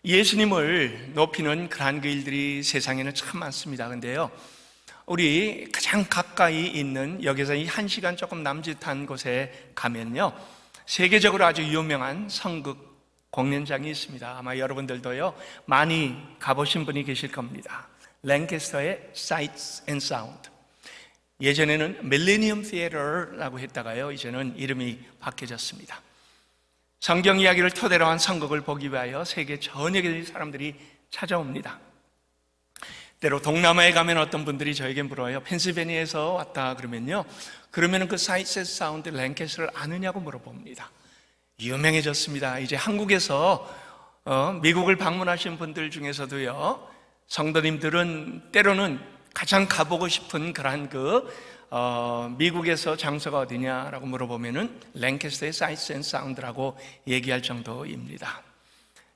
예수님을 높이는 그러한 그 일들이 세상에는 참 많습니다. 근데요, 우리 가장 가까이 있는 여기서 이 1시간 조금 남짓한 곳에 가면요, 세계적으로 아주 유명한 성극 공연장이 있습니다. 아마 여러분들도요 많이 가보신 분이 계실 겁니다. 랭캐스터의 Sights and Sound. 예전에는 밀레니엄 시애터라고 했다가요, 이제는 이름이 바뀌어졌습니다. 성경 이야기를 토대로 한 성극을 보기 위하여 세계 전역의 사람들이 찾아옵니다. 때로 동남아에 가면 어떤 분들이 저에게 물어요. 펜실베니아에서 왔다 그러면요, 그러면 그 사이트 사운드 랭캐스터를 아느냐고 물어봅니다. 유명해졌습니다. 이제 한국에서 미국을 방문하신 분들 중에서도요, 성도님들은 때로는 가장 가보고 싶은 그러한 미국에서 장소가 어디냐라고 물어보면은 랭캐스터의 사이트 앤 사운드라고 얘기할 정도입니다.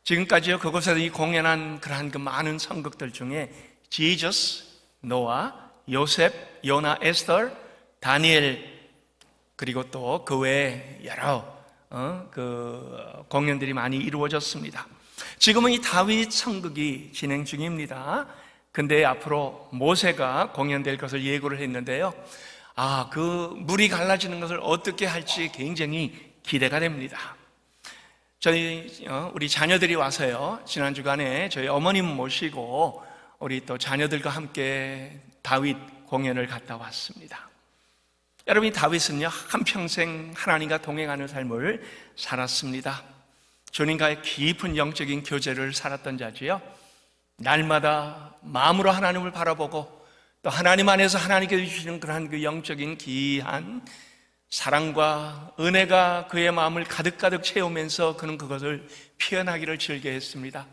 지금까지요, 그곳에서 이 공연한 그러한 그 많은 성극들 중에 지저스, 노아, 요셉, 요나, 에스더, 다니엘, 그리고 또 그 외에 여러 공연들이 많이 이루어졌습니다. 지금은 이 다윗 성극이 진행 중입니다. 근데 앞으로 모세가 공연될 것을 예고를 했는데요, 그 물이 갈라지는 것을 어떻게 할지 굉장히 기대가 됩니다. 우리 자녀들이 와서요, 지난 주간에 저희 어머님 모시고 우리 또 자녀들과 함께 다윗 공연을 갔다 왔습니다. 여러분, 이 다윗은요, 한평생 하나님과 동행하는 삶을 살았습니다. 주님과의 깊은 영적인 교제를 살았던 자지요, 날마다 마음으로 하나님을 바라보고 또 하나님 안에서 하나님께서 주시는 그러한 그 영적인 귀한 사랑과 은혜가 그의 마음을 가득가득 채우면서 그는 그것을 표현하기를 즐겨했습니다.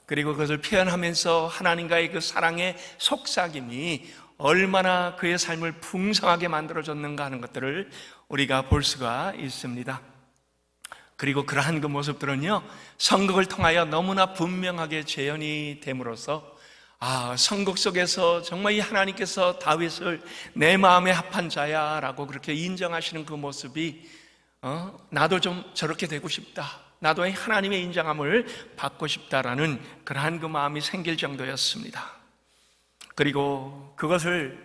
그리고 그것을 표현하면서 하나님과의 그 사랑의 속삭임이 얼마나 그의 삶을 풍성하게 만들어줬는가 하는 것들을 우리가 볼 수가 있습니다. 그리고 그러한 그 모습들은요, 성극을 통하여 너무나 분명하게 재현이 됨으로써 성극 속에서 정말 이 하나님께서 다윗을 내 마음에 합한 자야 라고 그렇게 인정하시는 그 모습이 나도 좀 저렇게 되고 싶다, 나도 하나님의 인정함을 받고 싶다라는 그러한 그 마음이 생길 정도였습니다. 그리고 그것을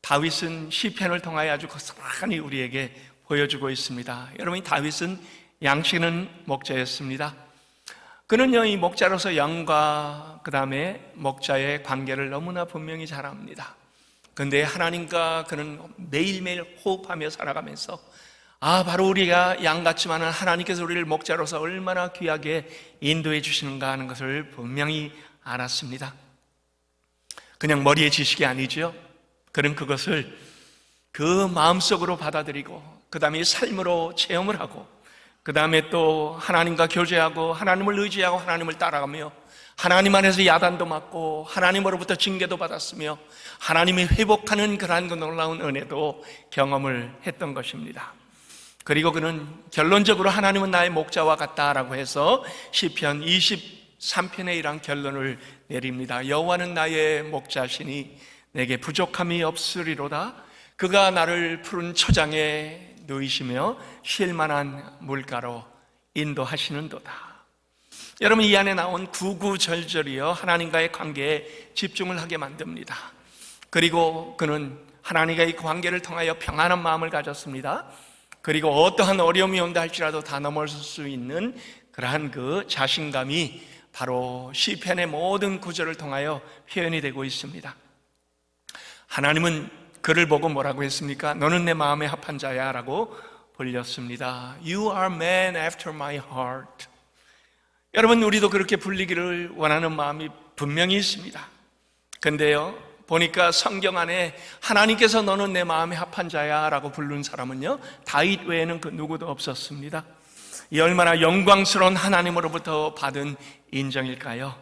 다윗은 시편을 통하여 아주 고스란히 우리에게 보여주고 있습니다. 여러분, 다윗은 양치는 목자였습니다. 그는요, 이 목자로서 양과 그 다음에 목자의 관계를 너무나 분명히 잘 압니다. 그런데 하나님과 그는 매일매일 호흡하며 살아가면서 바로 우리가 양 같지만은 하나님께서 우리를 목자로서 얼마나 귀하게 인도해 주시는가 하는 것을 분명히 알았습니다. 그냥 머리의 지식이 아니죠. 그는 그것을 그 마음속으로 받아들이고 그 다음에 삶으로 체험을 하고 그 다음에 또 하나님과 교제하고 하나님을 의지하고 하나님을 따라가며 하나님 안에서 야단도 맞고 하나님으로부터 징계도 받았으며 하나님이 회복하는 그러한 그 놀라운 은혜도 경험을 했던 것입니다. 그리고 그는 결론적으로 하나님은 나의 목자와 같다라고 해서 시편 23편에 이런 결론을 내립니다. 여호와는 나의 목자시니 내게 부족함이 없으리로다. 그가 나를 푸른 초장에 누이시며 쉴 만한 물가로 인도하시는도다. 여러분, 이 안에 나온 구구절절이요, 하나님과의 관계에 집중을 하게 만듭니다. 그리고 그는 하나님과의 관계를 통하여 평안한 마음을 가졌습니다. 그리고 어떠한 어려움이 온다 할지라도 다 넘어설 수 있는 그러한 그 자신감이 바로 시편의 모든 구절을 통하여 표현이 되고 있습니다. 하나님은 그를 보고 뭐라고 했습니까? 너는 내 마음에 합한 자야 라고 불렸습니다. You are man after my heart. 여러분, 우리도 그렇게 불리기를 원하는 마음이 분명히 있습니다. 근데요, 보니까 성경 안에 하나님께서 너는 내 마음에 합한 자야 라고 부른 사람은요, 다윗 외에는 그 누구도 없었습니다. 이 얼마나 영광스러운 하나님으로부터 받은 인정일까요?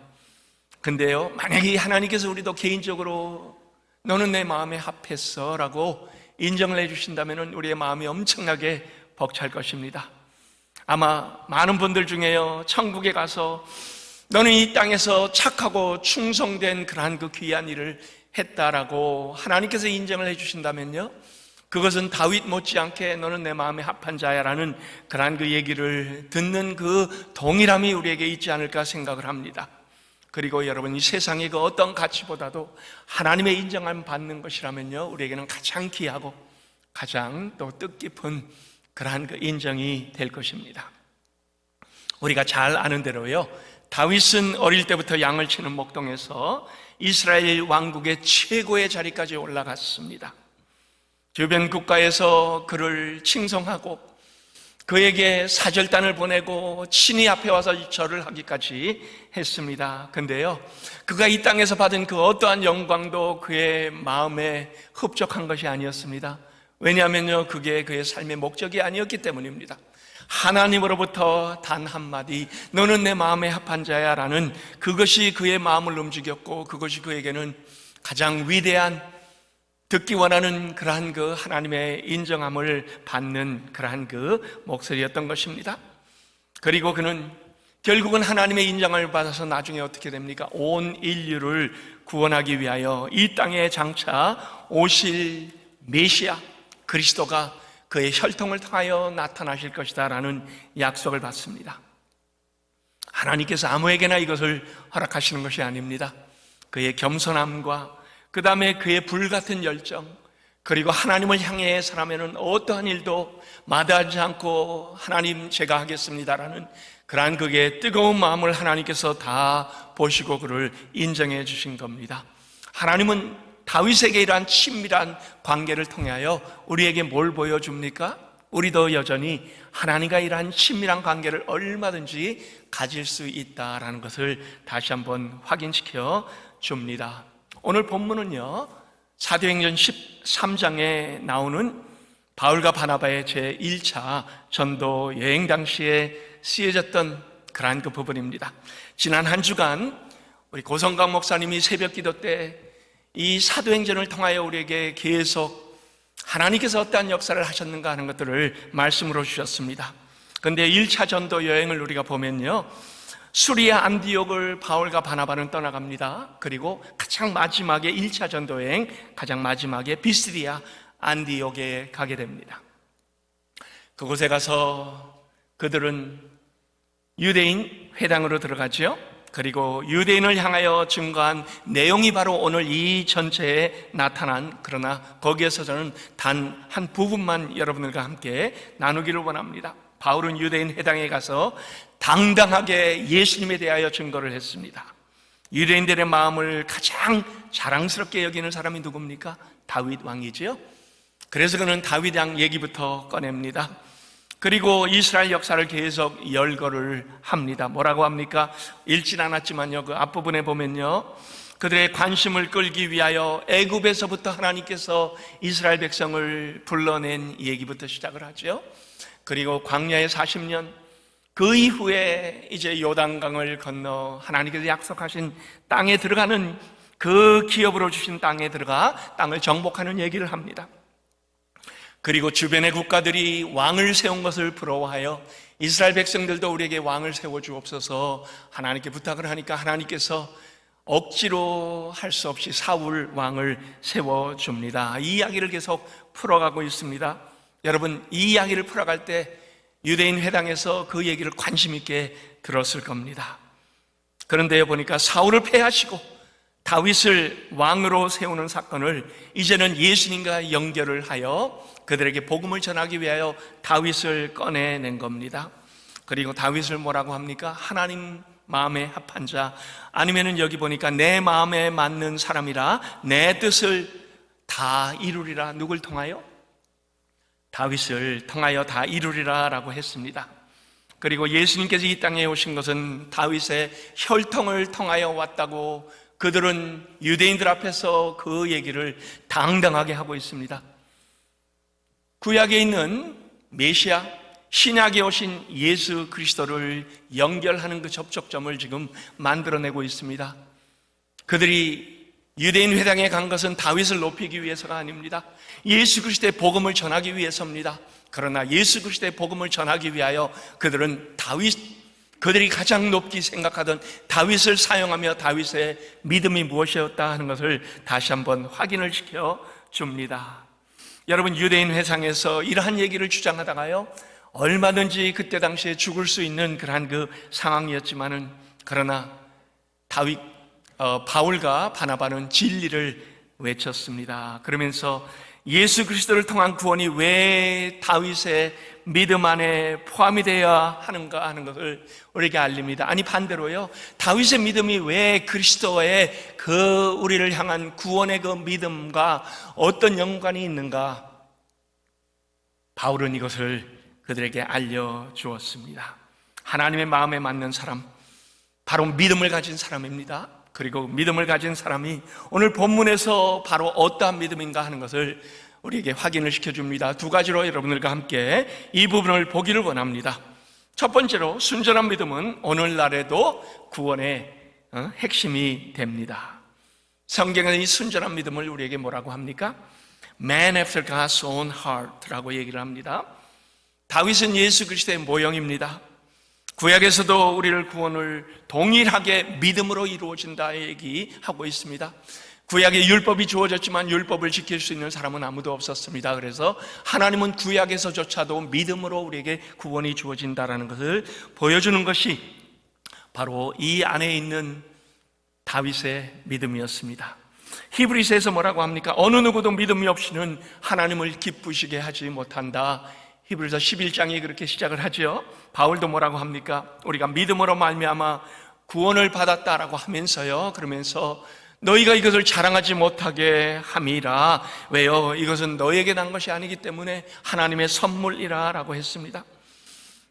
근데요, 만약에 하나님께서 우리도 개인적으로 너는 내 마음에 합했어 라고 인정을 해주신다면 우리의 마음이 엄청나게 벅찰 것입니다. 아마 많은 분들 중에요, 천국에 가서 너는 이 땅에서 착하고 충성된 그러한 그 귀한 일을 했다라고 하나님께서 인정을 해주신다면요, 그것은 다윗 못지않게 너는 내 마음에 합한 자야라는 그러한 그 얘기를 듣는 그 동일함이 우리에게 있지 않을까 생각을 합니다. 그리고 여러분, 이 세상의 그 어떤 가치보다도 하나님의 인정함을 받는 것이라면요, 우리에게는 가장 귀하고 가장 또 뜻깊은 그러한 그 인정이 될 것입니다. 우리가 잘 아는 대로요, 다윗은 어릴 때부터 양을 치는 목동에서 이스라엘 왕국의 최고의 자리까지 올라갔습니다. 주변 국가에서 그를 칭송하고 그에게 사절단을 보내고 친히 앞에 와서 절을 하기까지 했습니다. 근데요, 그가 이 땅에서 받은 그 어떠한 영광도 그의 마음에 흡족한 것이 아니었습니다. 왜냐하면요, 그게 그의 삶의 목적이 아니었기 때문입니다. 하나님으로부터 단 한마디, 너는 내 마음에 합한 자야 라는 그것이 그의 마음을 움직였고, 그것이 그에게는 가장 위대한, 듣기 원하는 그러한 그 하나님의 인정함을 받는 그러한 그 목소리였던 것입니다. 그리고 그는 결국은 하나님의 인정을 받아서 나중에 어떻게 됩니까? 온 인류를 구원하기 위하여 이 땅에 장차 오실 메시아 그리스도가 그의 혈통을 통하여 나타나실 것이다 라는 약속을 받습니다. 하나님께서 아무에게나 이것을 허락하시는 것이 아닙니다. 그의 겸손함과 그 다음에 그의 불같은 열정, 그리고 하나님을 향해 살아면은 어떠한 일도 마다하지 않고 하나님 제가 하겠습니다라는 그러한 그의 뜨거운 마음을 하나님께서 다 보시고 그를 인정해 주신 겁니다. 하나님은 다윗에게 이러한 친밀한 관계를 통하여 우리에게 뭘 보여줍니까? 우리도 여전히 하나님과 이러한 친밀한 관계를 얼마든지 가질 수 있다라는 것을 다시 한번 확인시켜 줍니다. 오늘 본문은요, 사도행전 13장에 나오는 바울과 바나바의 제1차 전도 여행 당시에 쓰여졌던 그러한 그 부분입니다. 지난 한 주간 우리 고성강 목사님이 새벽 기도 때 이 사도행전을 통하여 우리에게 계속 하나님께서 어떠한 역사를 하셨는가 하는 것들을 말씀으로 주셨습니다. 그런데 1차 전도 여행을 우리가 보면요, 수리아 안디옥을 바울과 바나바는 떠나갑니다. 그리고 가장 마지막에 1차 전도 여행, 가장 마지막에 비스디아 안디옥에 가게 됩니다. 그곳에 가서 그들은 유대인 회당으로 들어가죠. 그리고 유대인을 향하여 증거한 내용이 바로 오늘 이 전체에 나타난, 그러나 거기에서 저는 단 한 부분만 여러분들과 함께 나누기를 원합니다. 바울은 유대인 회당에 가서 당당하게 예수님에 대하여 증거를 했습니다. 유대인들의 마음을 가장 자랑스럽게 여기는 사람이 누굽니까? 다윗 왕이지요. 그래서 그는 다윗 왕 얘기부터 꺼냅니다. 그리고 이스라엘 역사를 계속 열거를 합니다. 뭐라고 합니까? 읽진 않았지만요, 그 앞부분에 보면요, 그들의 관심을 끌기 위하여 애굽에서부터 하나님께서 이스라엘 백성을 불러낸 얘기부터 시작을 하죠. 그리고 광야의 40년, 그 이후에 이제 요단강을 건너 하나님께서 약속하신 땅에 들어가는 그 기업으로 주신 땅에 들어가 땅을 정복하는 얘기를 합니다. 그리고 주변의 국가들이 왕을 세운 것을 부러워하여 이스라엘 백성들도 우리에게 왕을 세워주옵소서 하나님께 부탁을 하니까 하나님께서 억지로 할 수 없이 사울 왕을 세워줍니다. 이 이야기를 계속 풀어가고 있습니다. 여러분, 이 이야기를 풀어갈 때 유대인 회당에서 그 얘기를 관심 있게 들었을 겁니다. 그런데 보니까 사울을 패하시고 다윗을 왕으로 세우는 사건을 이제는 예수님과 연결을 하여 그들에게 복음을 전하기 위하여 다윗을 꺼내낸 겁니다. 그리고 다윗을 뭐라고 합니까? 하나님 마음에 합한 자, 아니면은 여기 보니까 내 마음에 맞는 사람이라 내 뜻을 다 이루리라. 누굴 통하여? 다윗을 통하여 다 이루리라 라고 했습니다. 그리고 예수님께서 이 땅에 오신 것은 다윗의 혈통을 통하여 왔다고 그들은 유대인들 앞에서 그 얘기를 당당하게 하고 있습니다. 구약에 있는 메시아, 신약에 오신 예수 그리스도를 연결하는 그 접촉점을 지금 만들어내고 있습니다. 그들이 유대인 회당에 간 것은 다윗을 높이기 위해서가 아닙니다. 예수 그리스도의 복음을 전하기 위해서입니다. 그러나 예수 그리스도의 복음을 전하기 위하여 그들은 그들이 가장 높게 생각하던 다윗을 사용하며 다윗의 믿음이 무엇이었다 하는 것을 다시 한번 확인을 시켜 줍니다. 여러분, 유대인 회상에서 이러한 얘기를 주장하다가요, 얼마든지 그때 당시에 죽을 수 있는 그러한 그 상황이었지만은, 그러나 바울과 바나바는 진리를 외쳤습니다. 그러면서 예수 그리스도를 통한 구원이 왜 다윗의 믿음 안에 포함이 되어야 하는가 하는 것을 우리에게 알립니다. 아니, 반대로요, 다윗의 믿음이 왜 그리스도의 그 우리를 향한 구원의 그 믿음과 어떤 연관이 있는가, 바울은 이것을 그들에게 알려주었습니다. 하나님의 마음에 맞는 사람, 바로 믿음을 가진 사람입니다. 그리고 믿음을 가진 사람이 오늘 본문에서 바로 어떠한 믿음인가 하는 것을 우리에게 확인을 시켜줍니다. 두 가지로 여러분들과 함께 이 부분을 보기를 원합니다. 첫 번째로, 순전한 믿음은 오늘날에도 구원의 핵심이 됩니다. 성경은 이 순전한 믿음을 우리에게 뭐라고 합니까? Man after God's own heart라고 얘기를 합니다. 다윗은 예수 그리스도의 모형입니다. 구약에서도 우리를 구원을 동일하게 믿음으로 이루어진다 얘기하고 있습니다. 구약에 율법이 주어졌지만 율법을 지킬 수 있는 사람은 아무도 없었습니다. 그래서 하나님은 구약에서조차도 믿음으로 우리에게 구원이 주어진다는 것을 보여주는 것이 바로 이 안에 있는 다윗의 믿음이었습니다. 히브리서에서 뭐라고 합니까? 어느 누구도 믿음이 없이는 하나님을 기쁘시게 하지 못한다. 히브리서 11장이 그렇게 시작을 하죠. 바울도 뭐라고 합니까? 우리가 믿음으로 말미암아 구원을 받았다라고 하면서요, 그러면서 너희가 이것을 자랑하지 못하게 함이라. 왜요? 이것은 너에게 난 것이 아니기 때문에 하나님의 선물이라 라고 했습니다.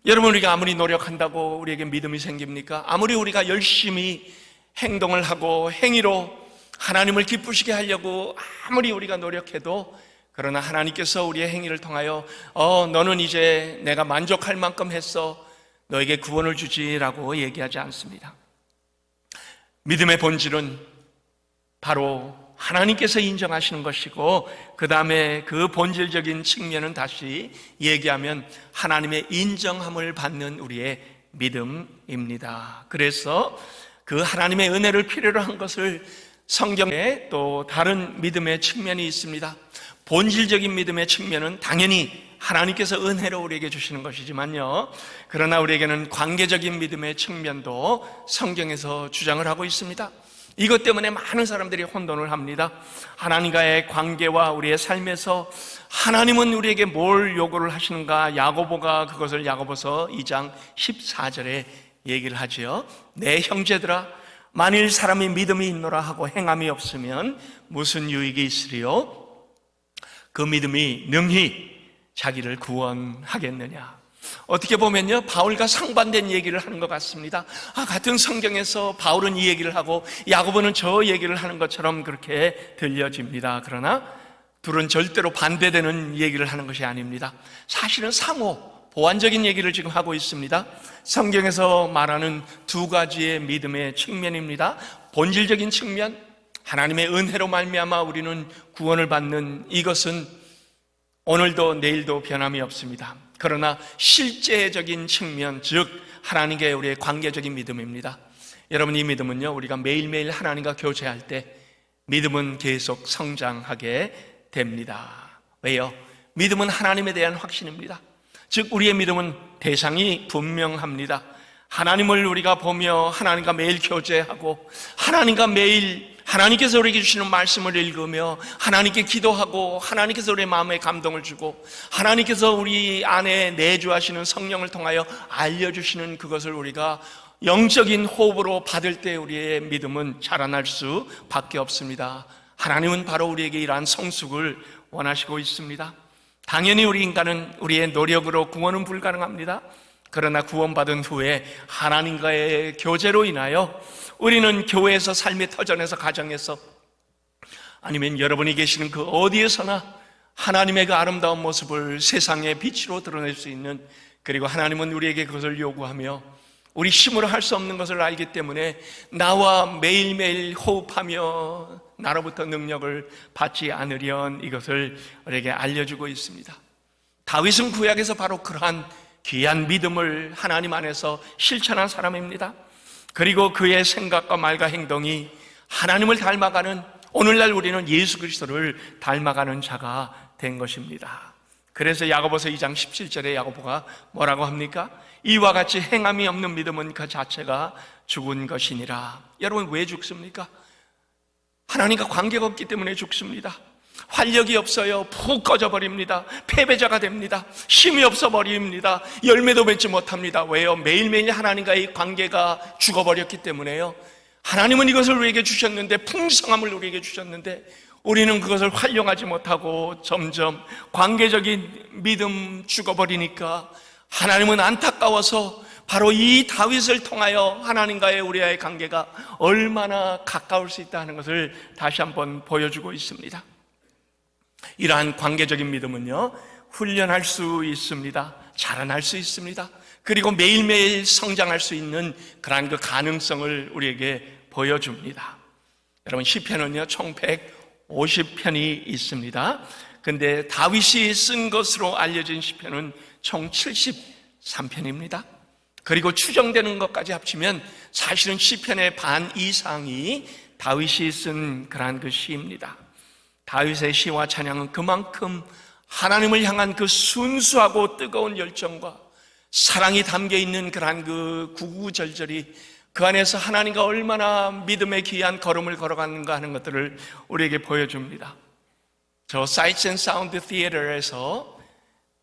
여러분, 우리가 아무리 노력한다고 우리에게 믿음이 생깁니까? 아무리 우리가 열심히 행동을 하고 행위로 하나님을 기쁘시게 하려고 아무리 우리가 노력해도, 그러나 하나님께서 우리의 행위를 통하여 너는 이제 내가 만족할 만큼 했어, 너에게 구원을 주지라고 얘기하지 않습니다. 믿음의 본질은 바로 하나님께서 인정하시는 것이고, 그 다음에 그 본질적인 측면은 다시 얘기하면 하나님의 인정함을 받는 우리의 믿음입니다. 그래서 그 하나님의 은혜를 필요로 한 것을 성경에 또 다른 믿음의 측면이 있습니다. 본질적인 믿음의 측면은 당연히 하나님께서 은혜로 우리에게 주시는 것이지만요, 그러나 우리에게는 관계적인 믿음의 측면도 성경에서 주장을 하고 있습니다. 이것 때문에 많은 사람들이 혼돈을 합니다. 하나님과의 관계와 우리의 삶에서 하나님은 우리에게 뭘 요구를 하시는가, 야고보가 그것을 야고보서 2장 14절에 얘기를 하지요. 내 형제들아, 만일 사람이 믿음이 있노라 하고 행함이 없으면 무슨 유익이 있으리요? 그 믿음이 능히 자기를 구원하겠느냐. 어떻게 보면요, 바울과 상반된 얘기를 하는 것 같습니다. 같은 성경에서 바울은 이 얘기를 하고 야고보는 저 얘기를 하는 것처럼 그렇게 들려집니다. 그러나 둘은 절대로 반대되는 얘기를 하는 것이 아닙니다. 사실은 상호 보완적인 얘기를 지금 하고 있습니다. 성경에서 말하는 두 가지의 믿음의 측면입니다. 본질적인 측면, 하나님의 은혜로 말미암아 우리는 구원을 받는 이것은 오늘도 내일도 변함이 없습니다. 그러나 실제적인 측면, 즉 하나님께 우리의 관계적인 믿음입니다. 여러분, 이 믿음은요, 우리가 매일매일 하나님과 교제할 때 믿음은 계속 성장하게 됩니다. 왜요? 믿음은 하나님에 대한 확신입니다. 즉 우리의 믿음은 대상이 분명합니다. 하나님을 우리가 보며 하나님과 매일 교제하고 하나님과 매일 하나님께서 우리에게 주시는 말씀을 읽으며 하나님께 기도하고 하나님께서 우리의 마음에 감동을 주고 하나님께서 우리 안에 내주하시는 성령을 통하여 알려주시는 그것을 우리가 영적인 호흡으로 받을 때 우리의 믿음은 자라날 수밖에 없습니다. 하나님은 바로 우리에게 이러한 성숙을 원하시고 있습니다. 당연히 우리 인간은 우리의 노력으로 구원은 불가능합니다. 그러나 구원받은 후에 하나님과의 교제로 인하여 우리는 교회에서, 삶의 터전에서, 가정에서, 아니면 여러분이 계시는 그 어디에서나 하나님의 그 아름다운 모습을 세상의 빛으로 드러낼 수 있는, 그리고 하나님은 우리에게 그것을 요구하며 우리 힘으로 할 수 없는 것을 알기 때문에 나와 매일매일 호흡하며 나로부터 능력을 받지 않으련 이것을 우리에게 알려주고 있습니다. 다윗은 구약에서 바로 그러한 귀한 믿음을 하나님 안에서 실천한 사람입니다. 그리고 그의 생각과 말과 행동이 하나님을 닮아가는, 오늘날 우리는 예수 그리스도를 닮아가는 자가 된 것입니다. 그래서 야고보서 2장 17절에 야고보가 뭐라고 합니까? 이와 같이 행함이 없는 믿음은 그 자체가 죽은 것이니라. 여러분, 왜 죽습니까? 하나님과 관계가 없기 때문에 죽습니다. 활력이 없어요. 푹 꺼져버립니다. 패배자가 됩니다. 힘이 없어 버립니다. 열매도 맺지 못합니다. 왜요? 매일매일 하나님과의 관계가 죽어버렸기 때문에요. 하나님은 이것을 우리에게 주셨는데, 풍성함을 우리에게 주셨는데, 우리는 그것을 활용하지 못하고 점점 관계적인 믿음 죽어버리니까 하나님은 안타까워서 바로 이 다윗을 통하여 하나님과의 우리와의 관계가 얼마나 가까울 수 있다는 것을 다시 한번 보여주고 있습니다. 이러한 관계적인 믿음은요, 훈련할 수 있습니다. 자라날 수 있습니다. 그리고 매일매일 성장할 수 있는 그러한 그 가능성을 우리에게 보여줍니다. 여러분, 시편은요 총 150편이 있습니다. 근데 다윗이 쓴 것으로 알려진 시편은 총 73편입니다. 그리고 추정되는 것까지 합치면 사실은 시편의 반 이상이 다윗이 쓴 그러한 그 시입니다. 다윗의 시와 찬양은 그만큼 하나님을 향한 그 순수하고 뜨거운 열정과 사랑이 담겨있는 그러한 그 구구절절이 그 안에서 하나님과 얼마나 믿음의 귀한 걸음을 걸어가는가 하는 것들을 우리에게 보여줍니다. 저 Sights and Sound Theater에서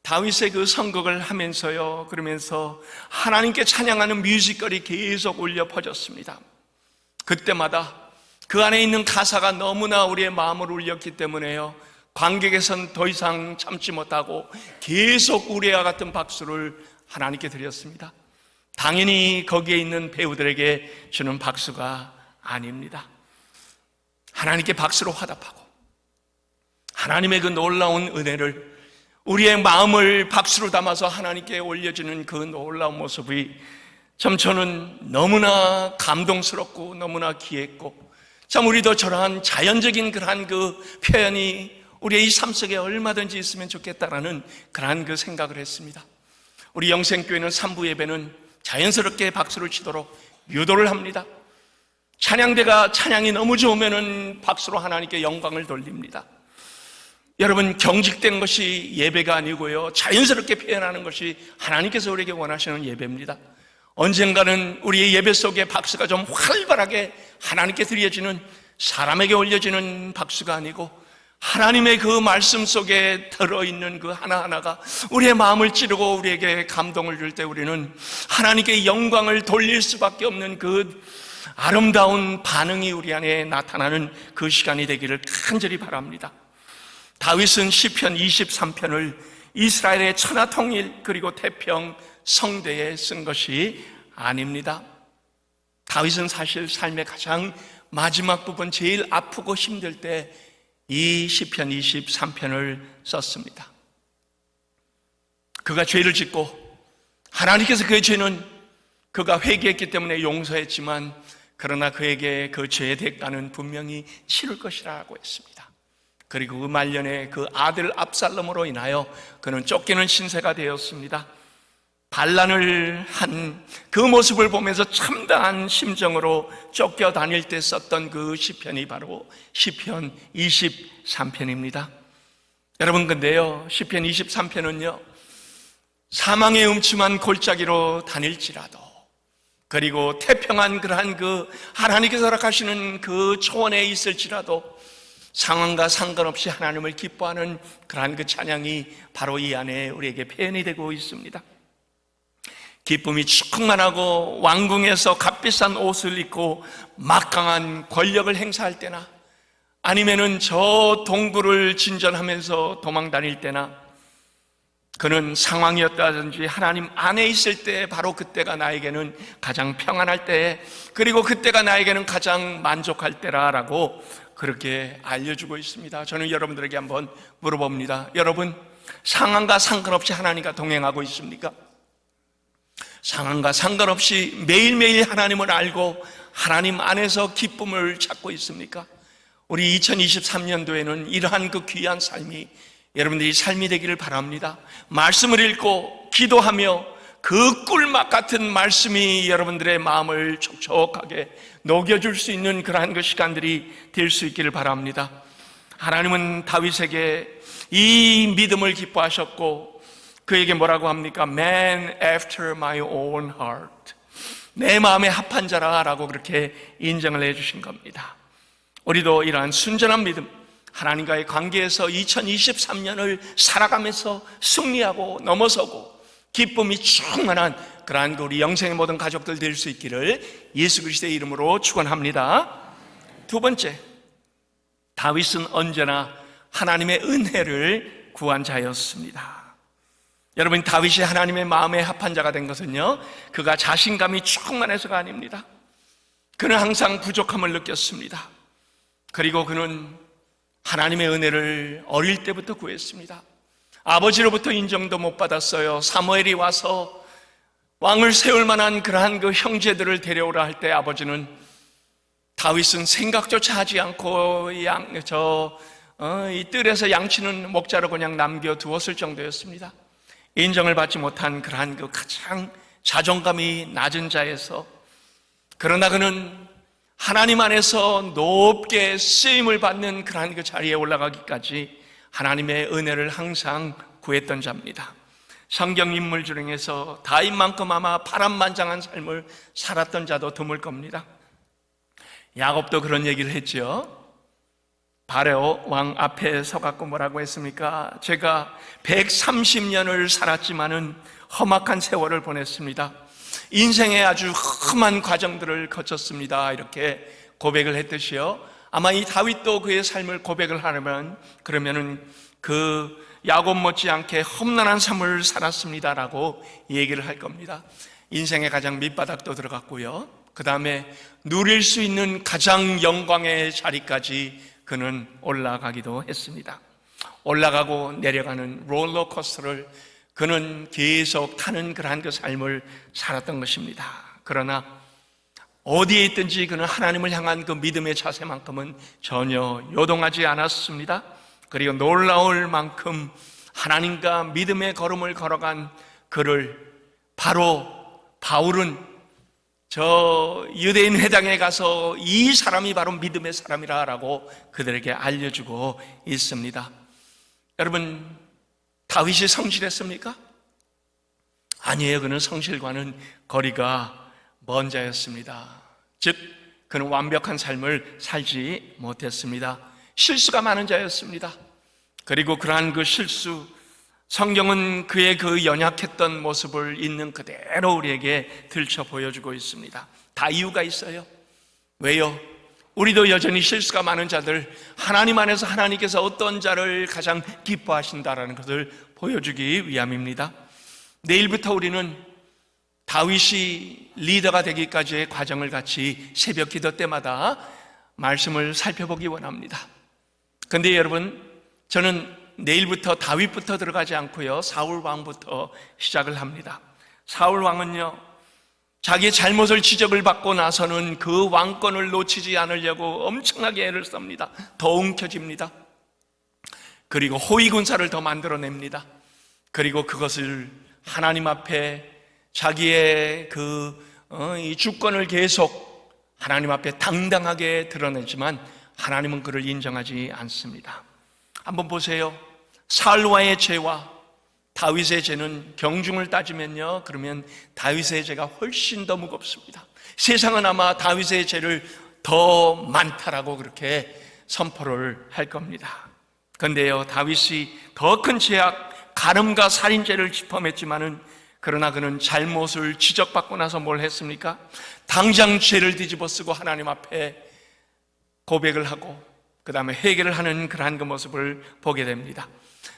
다윗의 그 선곡을 하면서요, 그러면서 하나님께 찬양하는 뮤지컬이 계속 울려 퍼졌습니다. 그때마다 그 안에 있는 가사가 너무나 우리의 마음을 울렸기 때문에요, 관객에선 더 이상 참지 못하고 계속 우리와 같은 박수를 하나님께 드렸습니다. 당연히 거기에 있는 배우들에게 주는 박수가 아닙니다. 하나님께 박수로 화답하고 하나님의 그 놀라운 은혜를, 우리의 마음을 박수로 담아서 하나님께 올려주는 그 놀라운 모습이 참 저는 너무나 감동스럽고 너무나 귀했고, 참 우리도 저러한 자연적인 그러한 그 표현이 우리의 이 삶 속에 얼마든지 있으면 좋겠다라는 그러한 그 생각을 했습니다. 우리 영생교회는 3부 예배는 자연스럽게 박수를 치도록 유도를 합니다. 찬양대가 찬양이 너무 좋으면은 박수로 하나님께 영광을 돌립니다. 여러분, 경직된 것이 예배가 아니고요, 자연스럽게 표현하는 것이 하나님께서 우리에게 원하시는 예배입니다. 언젠가는 우리의 예배 속에 박수가 좀 활발하게 하나님께 드려지는, 사람에게 올려지는 박수가 아니고 하나님의 그 말씀 속에 들어있는 그 하나하나가 우리의 마음을 찌르고 우리에게 감동을 줄 때 우리는 하나님께 영광을 돌릴 수밖에 없는 그 아름다운 반응이 우리 안에 나타나는 그 시간이 되기를 간절히 바랍니다. 다윗은 시편 23편을 이스라엘의 천하통일 그리고 태평 성대에 쓴 것이 아닙니다. 다윗은 사실 삶의 가장 마지막 부분, 제일 아프고 힘들 때 이 시편 23편을 썼습니다. 그가 죄를 짓고 하나님께서 그의 죄는 그가 회개했기 때문에 용서했지만, 그러나 그에게 그 죄의 대가는 분명히 치를 것이라고 했습니다. 그리고 그 말년에 그 아들 압살롬으로 인하여 그는 쫓기는 신세가 되었습니다. 반란을 한 그 모습을 보면서 참다한 심정으로 쫓겨다닐 때 썼던 그 시편이 바로 시편 23편입니다. 여러분, 근데요, 시편 23편은요, 사망의 음침한 골짜기로 다닐지라도, 그리고 태평한 그러한 그 하나님께서 허락하시는 그 초원에 있을지라도 상황과 상관없이 하나님을 기뻐하는 그러한 그 찬양이 바로 이 안에 우리에게 표현이 되고 있습니다. 기쁨이 충만하고 왕궁에서 값비싼 옷을 입고 막강한 권력을 행사할 때나, 아니면은 저 동굴을 진전하면서 도망 다닐 때나, 그는 상황이었다든지 하나님 안에 있을 때 바로 그때가 나에게는 가장 평안할 때, 그리고 그때가 나에게는 가장 만족할 때라라고 그렇게 알려주고 있습니다. 저는 여러분들에게 한번 물어봅니다. 여러분, 상황과 상관없이 하나님과 동행하고 있습니까? 상황과 상관없이 매일매일 하나님을 알고 하나님 안에서 기쁨을 찾고 있습니까? 우리 2023년도에는 이러한 그 귀한 삶이 여러분들이 삶이 되기를 바랍니다. 말씀을 읽고 기도하며 그 꿀맛 같은 말씀이 여러분들의 마음을 촉촉하게 녹여줄 수 있는 그러한 그 시간들이 될 수 있기를 바랍니다. 하나님은 다윗에게 이 믿음을 기뻐하셨고 그에게 뭐라고 합니까? Man after my own heart. 내 마음에 합한 자라라고 그렇게 인정을 해주신 겁니다. 우리도 이러한 순전한 믿음, 하나님과의 관계에서 2023년을 살아가면서 승리하고 넘어서고 기쁨이 충만한 그러한 우리 영생의 모든 가족들 될 수 있기를 예수 그리스도의 이름으로 축원합니다. 두 번째, 다윗은 언제나 하나님의 은혜를 구한 자였습니다. 여러분, 다윗이 하나님의 마음에 합한 자가 된 것은요, 그가 자신감이 충만해서가 아닙니다. 그는 항상 부족함을 느꼈습니다. 그리고 그는 하나님의 은혜를 어릴 때부터 구했습니다. 아버지로부터 인정도 못 받았어요. 사무엘이 와서 왕을 세울 만한 그러한 그 형제들을 데려오라 할 때 아버지는 다윗은 생각조차 하지 않고 이 뜰에서 양치는 목자로 그냥 남겨두었을 정도였습니다. 인정을 받지 못한 그러한 그 가장 자존감이 낮은 자에서, 그러나 그는 하나님 안에서 높게 쓰임을 받는 그러한 그 자리에 올라가기까지 하나님의 은혜를 항상 구했던 자입니다. 성경 인물 중에서 다윗만큼 아마 파란만장한 삶을 살았던 자도 드물 겁니다. 야곱도 그런 얘기를 했죠. 바레오 왕 앞에 서갖고 뭐라고 했습니까? 제가 130년을 살았지만은 험악한 세월을 보냈습니다. 인생의 아주 험한 과정들을 거쳤습니다. 이렇게 고백을 했듯이요. 아마 이 다윗도 그의 삶을 고백을 하려면 그러면은 그 야곱 못지않게 험난한 삶을 살았습니다라고 얘기를 할 겁니다. 인생의 가장 밑바닥도 들어갔고요. 그 다음에 누릴 수 있는 가장 영광의 자리까지 그는 올라가기도 했습니다. 올라가고 내려가는 롤러코스터를 그는 계속 타는 그러한 그 삶을 살았던 것입니다. 그러나 어디에 있든지 그는 하나님을 향한 그 믿음의 자세만큼은 전혀 요동하지 않았습니다. 그리고 놀라울 만큼 하나님과 믿음의 걸음을 걸어간 그를 바로 바울은 저 유대인 회당에 가서 이 사람이 바로 믿음의 사람이라고 그들에게 알려주고 있습니다. 여러분, 다윗이 성실했습니까? 아니에요. 그는 성실과는 거리가 먼 자였습니다. 즉, 그는 완벽한 삶을 살지 못했습니다. 실수가 많은 자였습니다. 그리고 그러한 그 실수, 성경은 그의 그 연약했던 모습을 있는 그대로 우리에게 들춰 보여주고 있습니다. 다 이유가 있어요. 왜요? 우리도 여전히 실수가 많은 자들, 하나님 안에서 하나님께서 어떤 자를 가장 기뻐하신다라는 것을 보여주기 위함입니다. 내일부터 우리는 다윗이 리더가 되기까지의 과정을 같이 새벽 기도 때마다 말씀을 살펴보기 원합니다. 그런데 여러분, 저는 내일부터 다윗부터 들어가지 않고요, 사울 왕부터 시작을 합니다. 사울 왕은요, 자기의 잘못을 지적을 받고 나서는 그 왕권을 놓치지 않으려고 엄청나게 애를 씁니다. 더 움켜집니다. 그리고 호위 군사를 더 만들어냅니다. 그리고 그것을 하나님 앞에 자기의 이 주권을 계속 하나님 앞에 당당하게 드러내지만 하나님은 그를 인정하지 않습니다. 한번 보세요. 사울와의 죄와 다윗의 죄는 경중을 따지면요, 그러면 다윗의 죄가 훨씬 더 무겁습니다. 세상은 아마 다윗의 죄를 더 많다라고 그렇게 선포를 할 겁니다. 그런데요, 다윗이 더 큰 죄악, 간음과 살인죄를 짚어맸지만은, 그러나 그는 잘못을 지적받고 나서 뭘 했습니까? 당장 죄를 뒤집어 쓰고 하나님 앞에 고백을 하고 그 다음에 회개를 하는 그러한 그 모습을 보게 됩니다.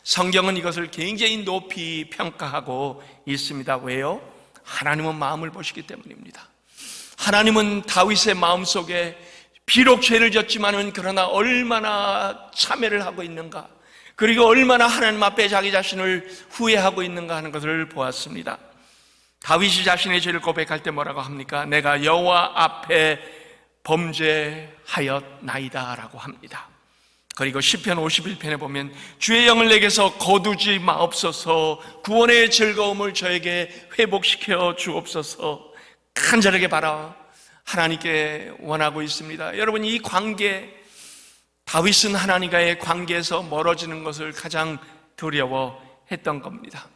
성경은 이것을 굉장히 높이 평가하고 있습니다. 왜요? 하나님은 마음을 보시기 때문입니다. 하나님은 다윗의 마음속에 비록 죄를 졌지만은 그러나 얼마나 참회를 하고 있는가, 그리고 얼마나 하나님 앞에 자기 자신을 후회하고 있는가 하는 것을 보았습니다. 다윗이 자신의 죄를 고백할 때 뭐라고 합니까? 내가 여호와 앞에 범죄하였나이다 라고 합니다. 그리고 시편 51편에 보면 주의 영을 내게서 거두지 마옵소서, 구원의 즐거움을 저에게 회복시켜 주옵소서 간절하게 바라 하나님께 원하고 있습니다. 여러분, 이 관계, 다윗은 하나님과의 관계에서 멀어지는 것을 가장 두려워했던 겁니다.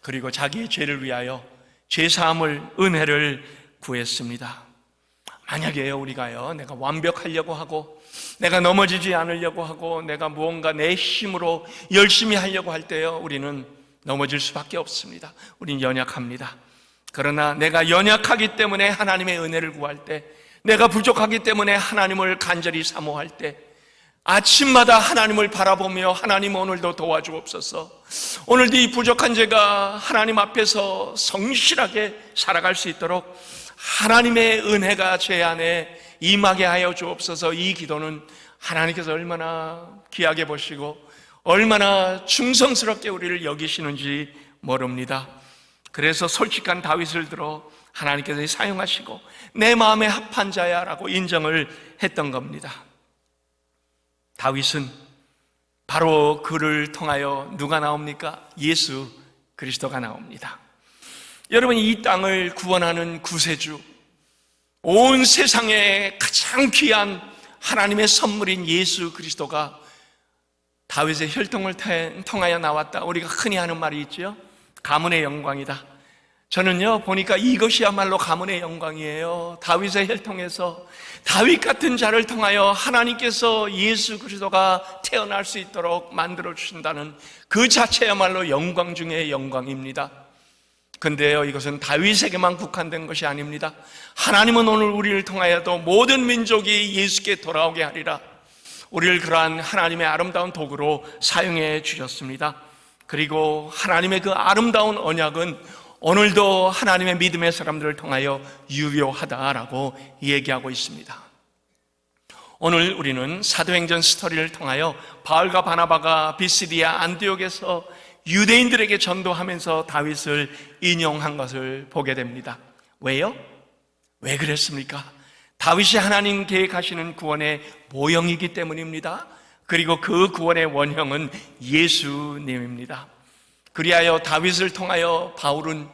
그리고 자기의 죄를 위하여 죄사함을, 은혜를 구했습니다. 만약에요, 우리가요, 내가 완벽하려고 하고 내가 넘어지지 않으려고 하고 내가 무언가 내 힘으로 열심히 하려고 할 때요, 우리는 넘어질 수밖에 없습니다. 우린 연약합니다. 그러나 내가 연약하기 때문에 하나님의 은혜를 구할 때, 내가 부족하기 때문에 하나님을 간절히 사모할 때, 아침마다 하나님을 바라보며 하나님 오늘도 도와주옵소서, 오늘도 이 부족한 제가 하나님 앞에서 성실하게 살아갈 수 있도록 하나님의 은혜가 제 안에 임하게 하여 주옵소서. 이 기도는 하나님께서 얼마나 귀하게 보시고 얼마나 충성스럽게 우리를 여기시는지 모릅니다. 그래서 솔직한 다윗을 들어 하나님께서 사용하시고 내 마음에 합한 자야 라고 인정을 했던 겁니다. 다윗은 바로 그를 통하여 누가 나옵니까? 예수 그리스도가 나옵니다. 여러분, 이 땅을 구원하는 구세주, 온 세상에 가장 귀한 하나님의 선물인 예수 그리스도가 다윗의 혈통을 통하여 나왔다. 우리가 흔히 하는 말이 있죠. 가문의 영광이다. 저는요, 보니까 이것이야말로 가문의 영광이에요. 다윗의 혈통에서 다윗 같은 자를 통하여 하나님께서 예수 그리스도가 태어날 수 있도록 만들어 주신다는 그 자체야말로 영광 중의 영광입니다. 근데요, 이것은 다윗에게만 국한된 것이 아닙니다. 하나님은 오늘 우리를 통하여도 모든 민족이 예수께 돌아오게 하리라. 우리를 그러한 하나님의 아름다운 도구로 사용해 주셨습니다. 그리고 하나님의 그 아름다운 언약은 오늘도 하나님의 믿음의 사람들을 통하여 유효하다라고 얘기하고 있습니다. 오늘 우리는 사도행전 스토리를 통하여 바울과 바나바가 비시디아 안디옥에서 유대인들에게 전도하면서 다윗을 인용한 것을 보게 됩니다. 왜요? 왜 그랬습니까? 다윗이 하나님 계획하시는 구원의 모형이기 때문입니다. 그리고 그 구원의 원형은 예수님입니다. 그리하여 다윗을 통하여 바울은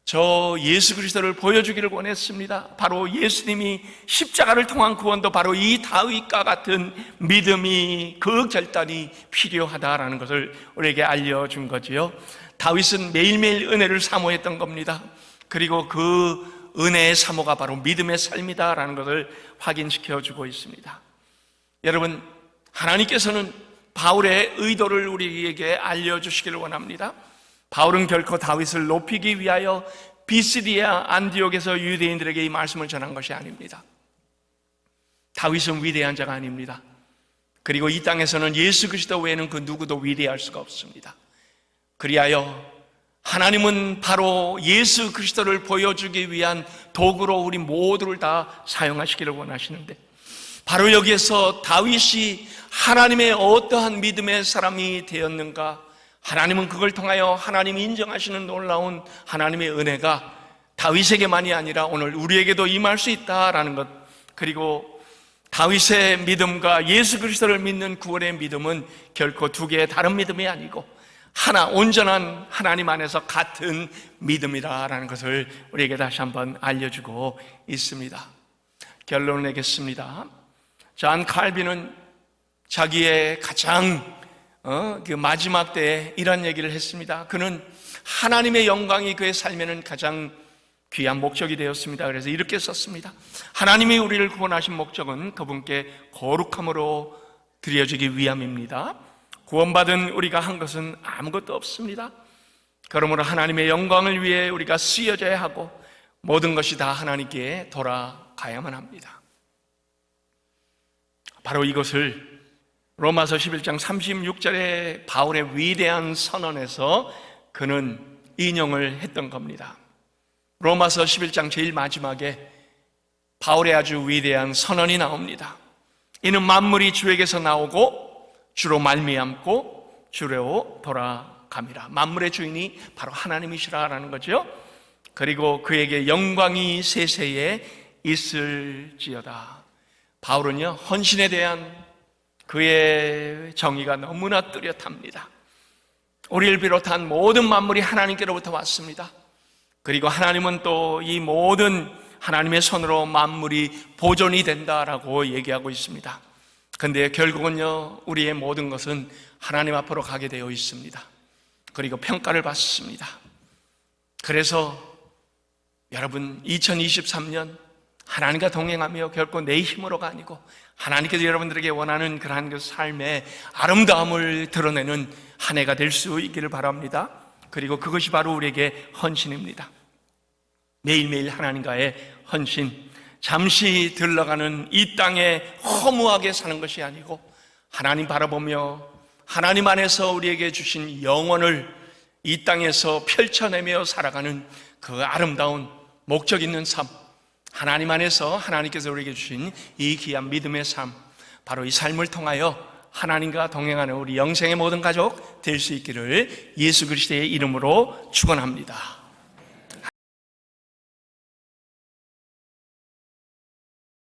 저 예수 그리스도를 보여주기를 원했습니다. 바로 예수님이 십자가를 통한 구원도 바로 이 다윗과 같은 믿음이 극절단이 필요하다라는 것을 우리에게 알려준 거지요. 다윗은 매일매일 은혜를 사모했던 겁니다. 그리고 그 은혜의 사모가 바로 믿음의 삶이다라는 것을 확인시켜주고 있습니다. 여러분, 하나님께서는 바울의 의도를 우리에게 알려주시기를 원합니다. 바울은 결코 다윗을 높이기 위하여 비시디아 안디옥에서 유대인들에게 이 말씀을 전한 것이 아닙니다. 다윗은 위대한 자가 아닙니다. 그리고 이 땅에서는 예수 그리스도 외에는 그 누구도 위대할 수가 없습니다. 그리하여 하나님은 바로 예수 그리스도를 보여주기 위한 도구로 우리 모두를 다 사용하시기를 원하시는데, 바로 여기에서 다윗이 하나님의 어떠한 믿음의 사람이 되었는가, 하나님은 그걸 통하여 하나님이 인정하시는 놀라운 하나님의 은혜가 다윗에게만이 아니라 오늘 우리에게도 임할 수 있다라는 것, 그리고 다윗의 믿음과 예수 그리스도를 믿는 구원의 믿음은 결코 두 개의 다른 믿음이 아니고 하나, 온전한 하나님 안에서 같은 믿음이라는 것을 우리에게 다시 한번 알려주고 있습니다. 결론을 내겠습니다. 존 칼빈은 자기의 가장 그 마지막 때에 이런 얘기를 했습니다. 그는 하나님의 영광이 그의 삶에는 가장 귀한 목적이 되었습니다. 그래서 이렇게 썼습니다. 하나님이 우리를 구원하신 목적은 그분께 거룩함으로 드려지기 위함입니다. 구원받은 우리가 한 것은 아무것도 없습니다. 그러므로 하나님의 영광을 위해 우리가 쓰여져야 하고 모든 것이 다 하나님께 돌아가야만 합니다. 바로 이것을 로마서 11장 36절의 바울의 위대한 선언에서 그는 인용을 했던 겁니다. 로마서 11장 제일 마지막에 바울의 아주 위대한 선언이 나옵니다. 이는 만물이 주에게서 나오고 주로 말미암고 주로 돌아갑니다. 만물의 주인이 바로 하나님이시라는 거죠. 그리고 그에게 영광이 세세에 있을지어다. 바울은요, 헌신에 대한 그의 정의가 너무나 뚜렷합니다. 우리를 비롯한 모든 만물이 하나님께로부터 왔습니다. 그리고 하나님은 또 이 모든 하나님의 손으로 만물이 보존이 된다라고 얘기하고 있습니다. 근데 결국은요, 우리의 모든 것은 하나님 앞으로 가게 되어 있습니다. 그리고 평가를 받습니다. 그래서 여러분, 2023년 하나님과 동행하며 결코 내 힘으로가 아니고 하나님께서 여러분들에게 원하는 그러한 그 삶의 아름다움을 드러내는 한 해가 될 수 있기를 바랍니다. 그리고 그것이 바로 우리에게 헌신입니다. 매일매일 하나님과의 헌신, 잠시 들러가는 이 땅에 허무하게 사는 것이 아니고 하나님 바라보며 하나님 안에서 우리에게 주신 영혼을 이 땅에서 펼쳐내며 살아가는 그 아름다운 목적 있는 삶, 하나님 안에서 하나님께서 우리에게 주신 이 귀한 믿음의 삶, 바로 이 삶을 통하여 하나님과 동행하는 우리 영생의 모든 가족 될 수 있기를 예수 그리스도의 이름으로 축원합니다.